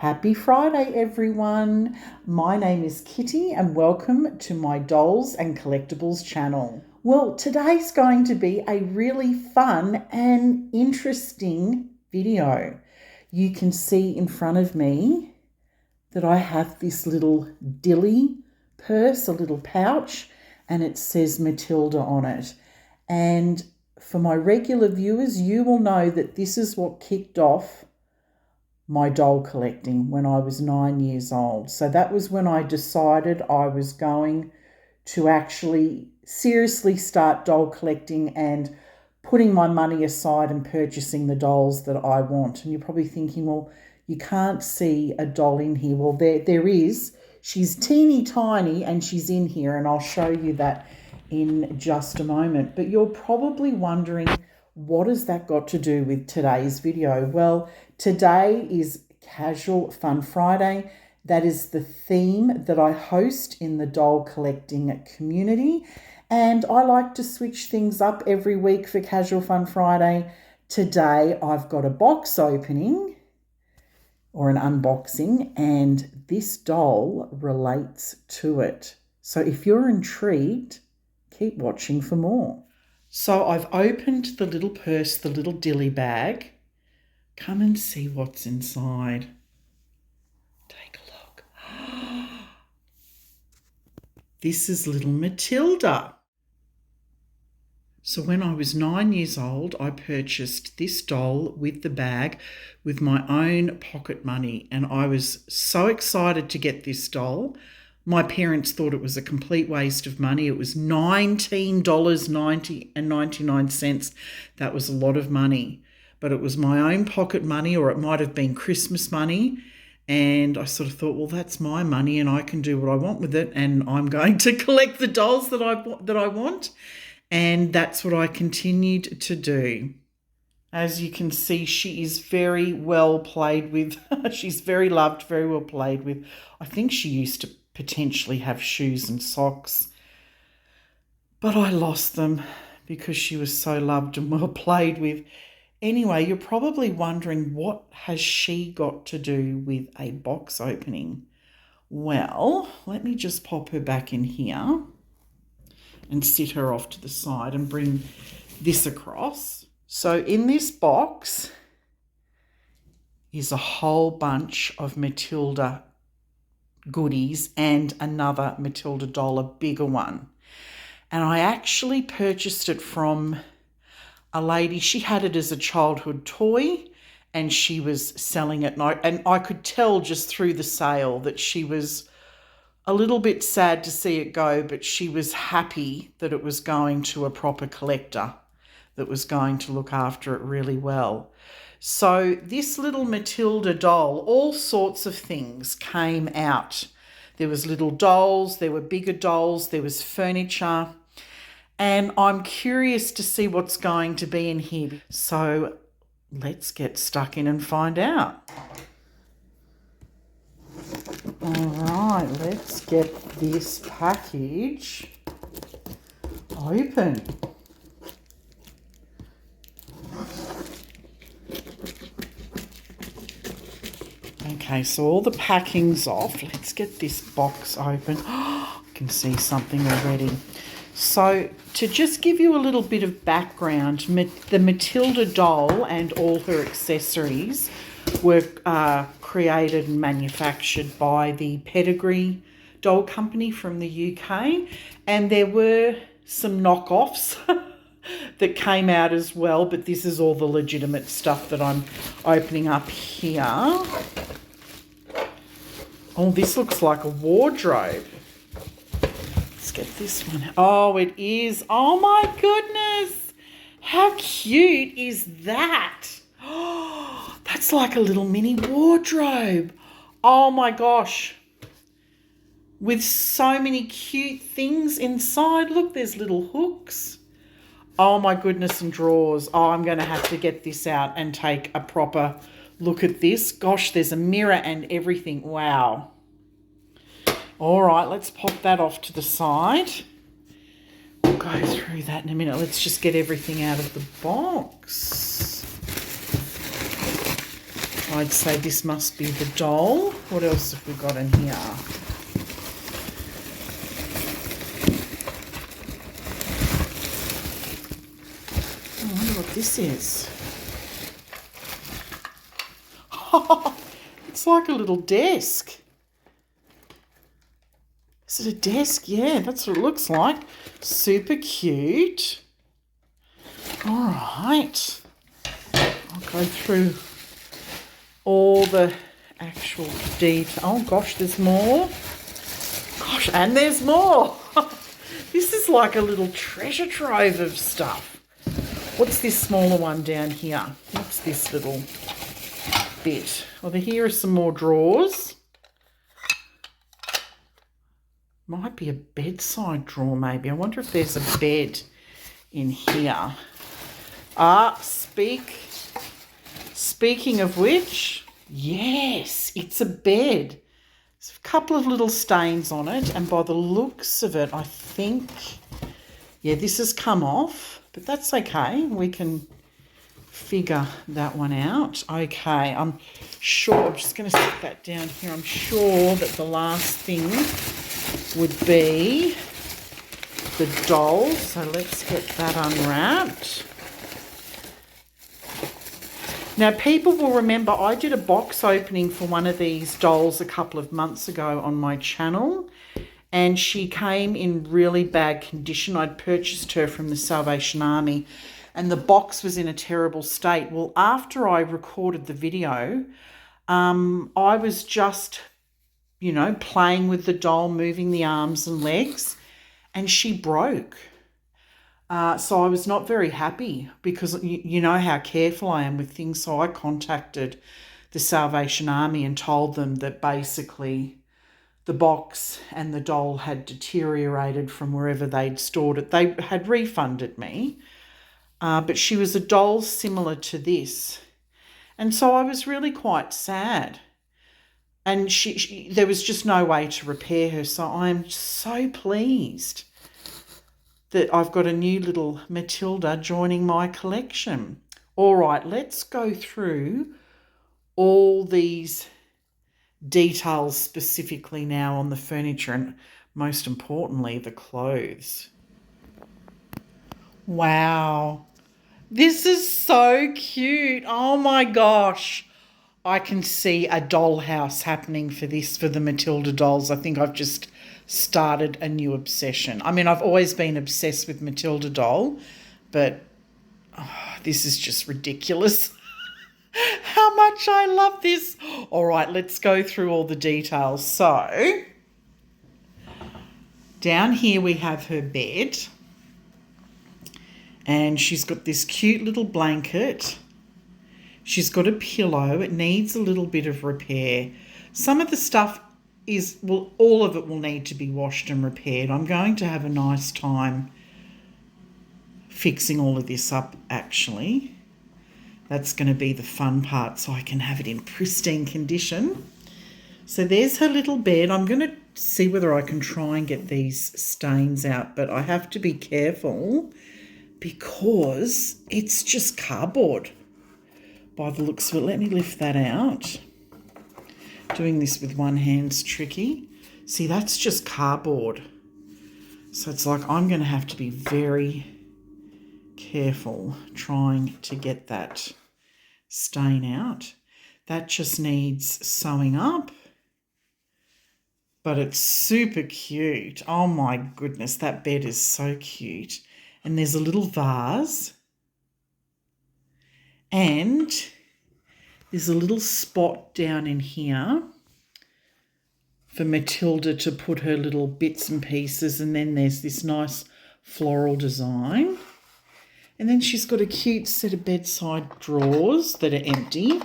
Happy Friday, everyone. My name is Kitty and welcome to my Dolls and Collectibles channel. Well, today's going to be a really fun and interesting video. You can see in front of me that I have this little dilly purse, a little pouch, and it says Matilda on it. And for my regular viewers, you will know that this is what kicked off my doll collecting when I was 9 years old. So that was when I decided I was going to actually seriously start doll collecting and putting my money aside and purchasing the dolls that I want. And you're probably thinking, well, you can't see a doll in here. Well, there is. She's teeny tiny and she's in here, and I'll show you that in just a moment. But you're probably wondering, what has that got to do with today's video? Well, today is Casual Fun Friday. That is the theme that I host in the doll collecting community. And I like to switch things up every week for Casual Fun Friday. Today I've got a box opening or an unboxing, and this doll relates to it. So if you're intrigued, keep watching for more. So I've opened the little purse, the little dilly bag. Come and see what's inside. Take a look. This is little Matilda. So when I was 9 years old, I purchased this doll with the bag with my own pocket money, and I was so excited to get this doll. My parents thought it was a complete waste of money. It was $19.99. That was a lot of money, but it was my own pocket money, or it might have been Christmas money. And I sort of thought, well, that's my money and I can do what I want with it, and I'm going to collect the dolls that I want. And that's what I continued to do. As you can see, she is very well played with. She's very loved, very well played with. I think she used to potentially have shoes and socks, but I lost them because she was so loved and well played with. Anyway, you're probably wondering, what has she got to do with a box opening? Well, let me just pop her back in here and sit her off to the side and bring this across. So in this box is a whole bunch of Matilda goodies and another Matilda doll, a bigger one. And I actually purchased it from a lady. She had it as a childhood toy and she was selling it. And I could tell just through the sale that she was a little bit sad to see it go, but she was happy that it was going to a proper collector that was going to look after it really well. So this little Matilda doll, all sorts of things came out. There was little dolls, there were bigger dolls, there was furniture, and I'm curious to see what's going to be in here. So let's get stuck in and find out. All right, let's get this package open. Okay, so all the packing's off. Let's get this box open. Oh, I can see something already. So to just give you a little bit of background, the Matilda doll and all her accessories were created and manufactured by the Pedigree doll company from the UK, and there were some knockoffs that came out as well, but this is all the legitimate stuff that I'm opening up here. Oh, this looks like a wardrobe. Let's get this one. Oh, it is. Oh my goodness. How cute is that? Oh, that's like a little mini wardrobe. Oh my gosh. With so many cute things inside. Look, there's little hooks. Oh my goodness, and drawers. Oh, I'm going to have to get this out and take a proper look at this. Gosh, there's a mirror and everything. Wow. All right, let's pop that off to the side. We'll go through that in a minute. Let's just get everything out of the box. I'd say this must be the doll. What else have we got in here? Oh, I wonder what this is. It's like a little desk. Is it a desk? Yeah, that's what it looks like. Super cute. All right. I'll go through all the actual detail. Oh, gosh, there's more. Gosh, and there's more. This is like a little treasure trove of stuff. What's this smaller one down here? What's this little bit? Oh, here are some more drawers. Might be a bedside drawer, maybe. I wonder if there's a bed in here. Speaking of which, yes, it's a bed. There's a couple of little stains on it, and by the looks of it, I think, yeah, this has come off, but that's okay. We can figure that one out. Okay, I'm sure, I'm just going to stick that down here. I'm sure that the last thing would be the doll. So let's get that unwrapped. Now, people will remember I did a box opening for one of these dolls a couple of months ago on my channel, and she came in really bad condition. I'd purchased her from the Salvation Army, and the box was in a terrible state. Well, after I recorded the video, I was just, you know, playing with the doll, moving the arms and legs, and she broke. So I was not very happy because you know how careful I am with things. So I contacted the Salvation Army and told them that basically the box and the doll had deteriorated from wherever they'd stored it. They had refunded me, but she was a doll similar to this. And so I was really quite sad. And there was just no way to repair her. So I'm so pleased that I've got a new little Matilda joining my collection. All right, let's go through all these details specifically now on the furniture and most importantly, the clothes. Wow, this is so cute. Oh my gosh. I can see a dollhouse happening for the Matilda dolls. I think I've just started a new obsession. I mean, I've always been obsessed with Matilda doll, but this is just ridiculous. How much I love this. All right, let's go through all the details. So, down here we have her bed, and she's got this cute little blanket. She's got a pillow. It needs a little bit of repair. Some of the stuff all of it will need to be washed and repaired. I'm going to have a nice time fixing all of this up, actually. That's going to be the fun part, so I can have it in pristine condition. So there's her little bed. I'm going to see whether I can try and get these stains out, but I have to be careful because it's just cardboard by the looks of it. Let me lift that out. Doing this with one hand's tricky. See, that's just cardboard. So it's like I'm going to have to be very careful trying to get that stain out. That just needs sewing up. But it's super cute. Oh my goodness, that bed is so cute. And there's a little vase. And there's a little spot down in here for Matilda to put her little bits and pieces, and then there's this nice floral design. And then she's got a cute set of bedside drawers that are empty,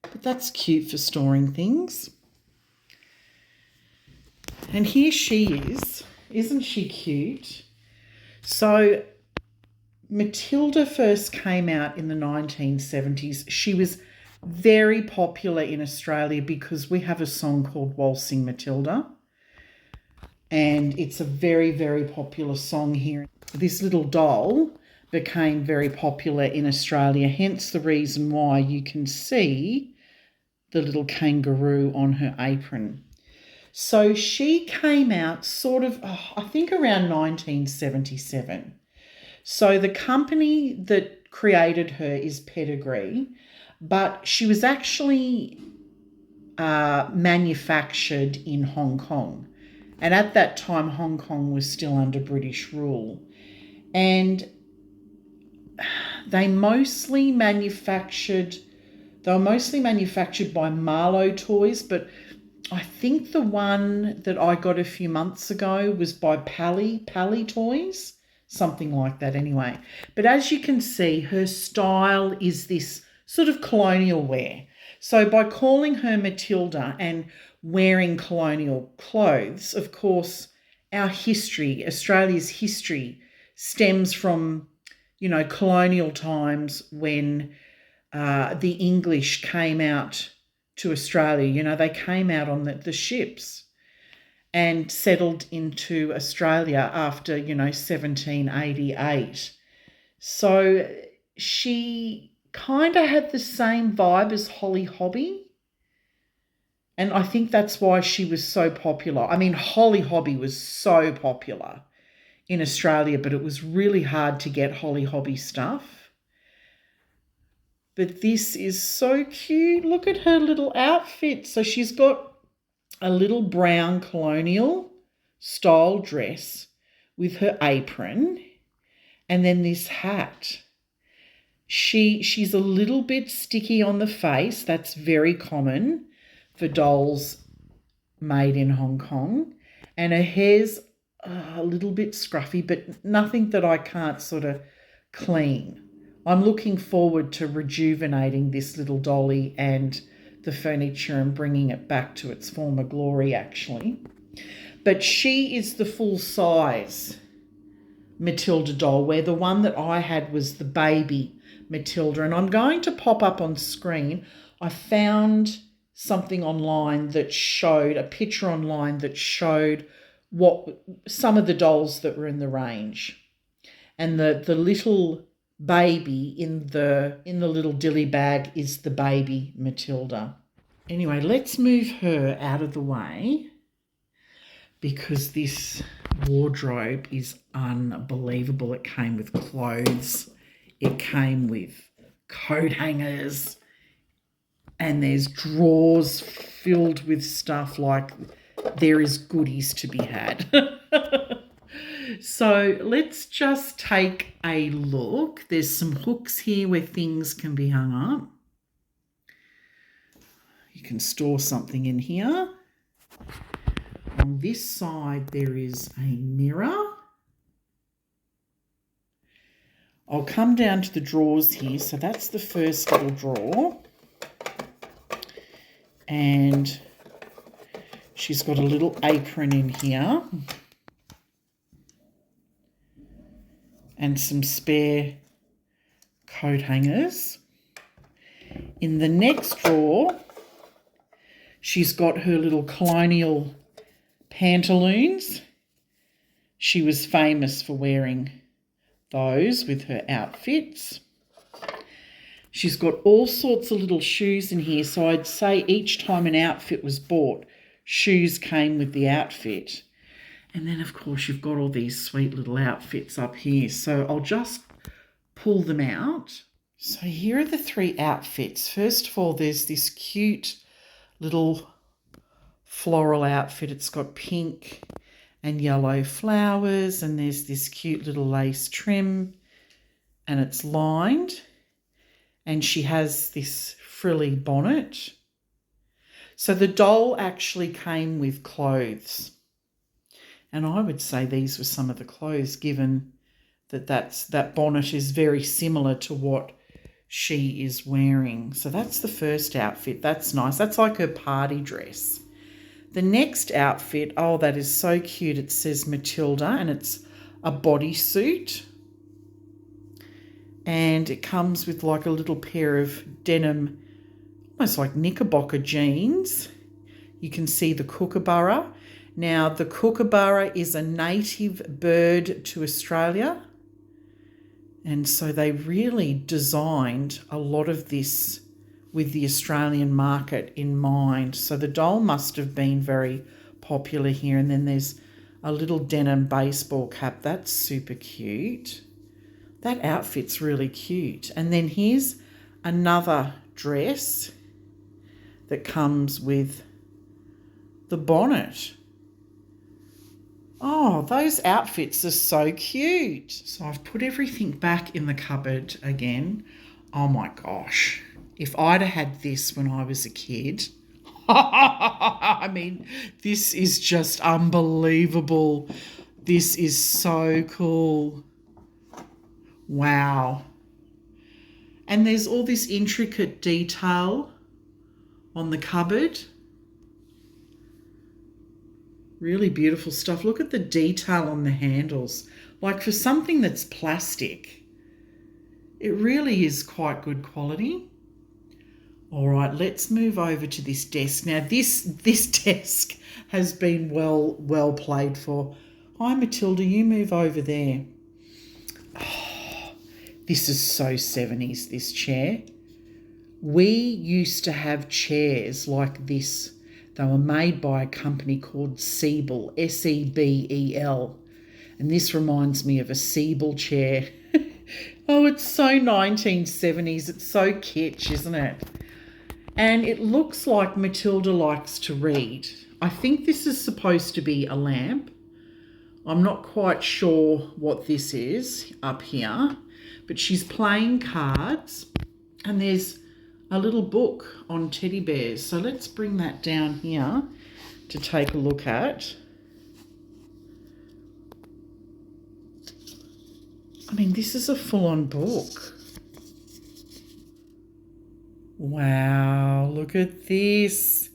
but that's cute for storing things. And here she is. Isn't she cute? So Matilda first came out in the 1970s. She was very popular in Australia because we have a song called Waltzing Matilda, and it's a very, very popular song here. This little doll became very popular in Australia, hence the reason why you can see the little kangaroo on her apron. So she came out sort of, I think around 1977. So the company that created her is Pedigree, but she was actually manufactured in Hong Kong. And at that time, Hong Kong was still under British rule. And they were mostly manufactured by Marlowe Toys, but I think the one that I got a few months ago was by Pally Toys, something like that anyway. But as you can see, her style is this sort of colonial wear. So by calling her Matilda and wearing colonial clothes, of course, our history, Australia's history, stems from, colonial times when the English came out to Australia. They came out on the ships and settled into Australia after, 1788. So she kind of had the same vibe as Holly Hobbie. And I think that's why she was so popular. I mean, Holly Hobbie was so popular in Australia, but it was really hard to get Holly Hobbie stuff. But this is so cute. Look at her little outfit. So she's got a little brown colonial style dress with her apron and then this hat. She's a little bit sticky on the face. That's very common for dolls made in Hong Kong. And her hair's a little bit scruffy, but nothing that I can't sort of clean. I'm looking forward to rejuvenating this little dolly and the furniture and bringing it back to its former glory, actually. But she is the full-size Matilda doll, where the one that I had was the baby Matilda. And I'm going to pop up on screen. I found something online that showed, a picture online that showed what some of the dolls that were in the range. And the little baby in the little dilly bag is the baby Matilda. Anyway, let's move her out of the way because this wardrobe is unbelievable. It came with clothes, it came with coat hangers, and there's drawers filled with stuff. Like, there is goodies to be had. So let's just take a look. There's some hooks here where things can be hung up. You can store something in here. On this side, there is a mirror. I'll come down to the drawers here. So that's the first little drawer. And she's got a little apron in here. And some spare coat hangers. In the next drawer, she's got her little colonial pantaloons. She was famous for wearing those with her outfits. She's got all sorts of little shoes in here. So I'd say each time an outfit was bought, shoes came with the outfit. And then, of course, you've got all these sweet little outfits up here. So I'll just pull them out. So here are the three outfits. First of all, there's this cute little floral outfit. It's got pink and yellow flowers, and there's this cute little lace trim, and it's lined. And she has this frilly bonnet. So the doll actually came with clothes. And I would say these were some of the clothes, given that that bonnet is very similar to what she is wearing. So that's the first outfit. That's nice. That's like her party dress. The next outfit, oh, that is so cute. It says Matilda, and it's a bodysuit. And it comes with like a little pair of denim, almost like knickerbocker jeans. You can see the kookaburra. Now, the kookaburra is a native bird to Australia. And so they really designed a lot of this with the Australian market in mind. So the doll must have been very popular here. And then there's a little denim baseball cap. That's super cute. That outfit's really cute. And then here's another dress that comes with the bonnet. Oh, those outfits are so cute. So I've put everything back in the cupboard again. Oh my gosh. If I'd have had this when I was a kid, I mean, this is just unbelievable. This is so cool. Wow. And there's all this intricate detail on the cupboard. Really beautiful stuff. Look at the detail on the handles. Like for something that's plastic, it really is quite good quality. All right, let's move over to this desk. Now, this desk has been well played for. Hi, Matilda, you move over there. Oh, this is so 70s, this chair. We used to have chairs like this. They were made by a company called Sebel, S-E-B-E-L. And this reminds me of a Sebel chair. Oh, it's so 1970s. It's so kitsch, isn't it? And it looks like Matilda likes to read. I think this is supposed to be a lamp. I'm not quite sure what this is up here, but she's playing cards and there's a little book on teddy bears. So let's bring that down here to take a look at. I mean, this is a full-on book. Wow, look at this.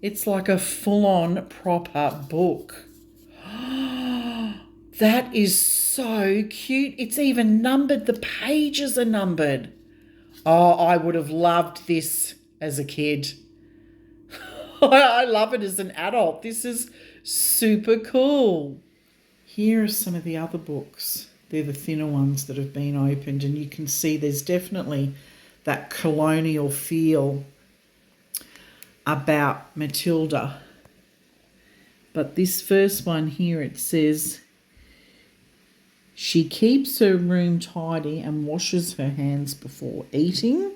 It's like a full-on proper book. That is so cute. It's even numbered. The pages are numbered. Oh, I would have loved this as a kid. I love it as an adult. This is super cool. Here are some of the other books. They're the thinner ones that have been opened, and you can see there's definitely that colonial feel about Matilda. But this first one here, it says, she keeps her room tidy and washes her hands before eating.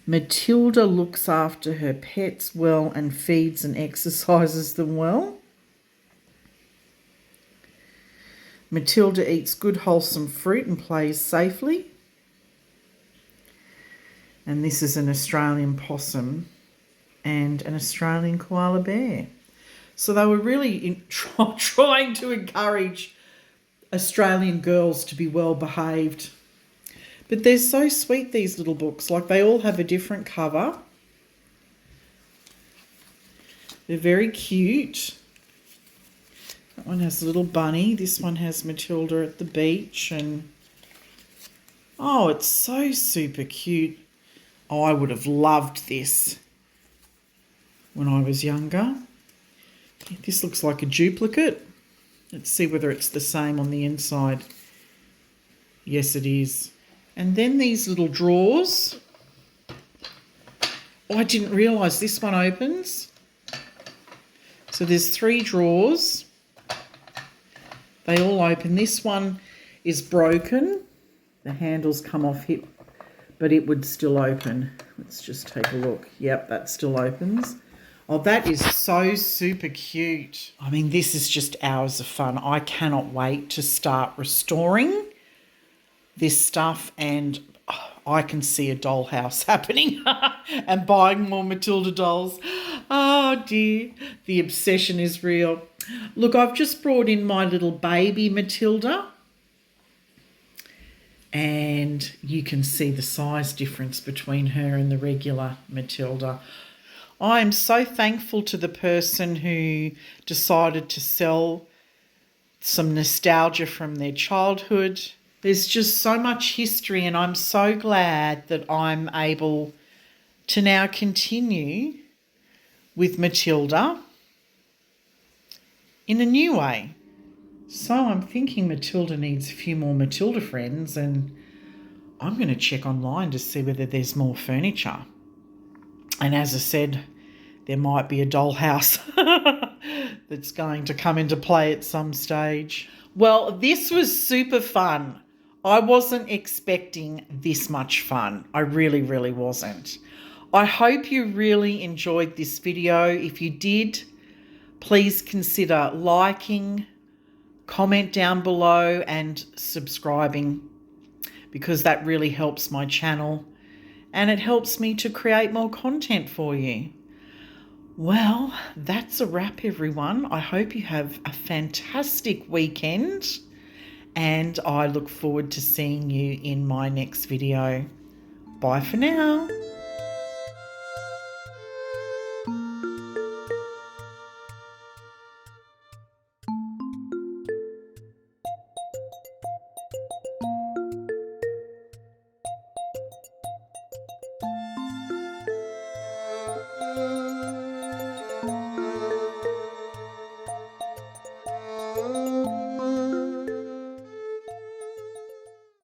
Matilda looks after her pets well and feeds and exercises them well. Matilda eats good wholesome fruit and plays safely. And this is an Australian possum and an Australian koala bear. So they were really trying to encourage Australian girls to be well behaved. But they're so sweet, these little books. Like, they all have a different cover. They're very cute. That one has a little bunny. This one has Matilda at the beach. And oh, it's so super cute. Oh, I would have loved this when I was younger. This looks like a duplicate. Let's see whether it's the same on the inside. Yes, it is. And then these little drawers. Oh, I didn't realise this one opens. So there's 3 drawers. They all open. This one is broken. The handles come off here, but it would still open. Let's just take a look. Yep, that still opens. Oh, that is so super cute. I mean, this is just hours of fun. I cannot wait to start restoring this stuff, and I can see a dollhouse happening and buying more Matilda dolls. Oh dear, the obsession is real. Look, I've just brought in my little baby Matilda, and you can see the size difference between her and the regular Matilda. I am so thankful to the person who decided to sell some nostalgia from their childhood. There's just so much history, and I'm so glad that I'm able to now continue with Matilda in a new way. So I'm thinking Matilda needs a few more Matilda friends, and I'm going to check online to see whether there's more furniture. And as I said, there might be a dollhouse that's going to come into play at some stage. Well, this was super fun. I wasn't expecting this much fun. I really, really wasn't. I hope you really enjoyed this video. If you did, please consider liking, comment down below and subscribing, because that really helps my channel and it helps me to create more content for you. Well, that's a wrap, everyone. I hope you have a fantastic weekend and I look forward to seeing you in my next video. Bye for now.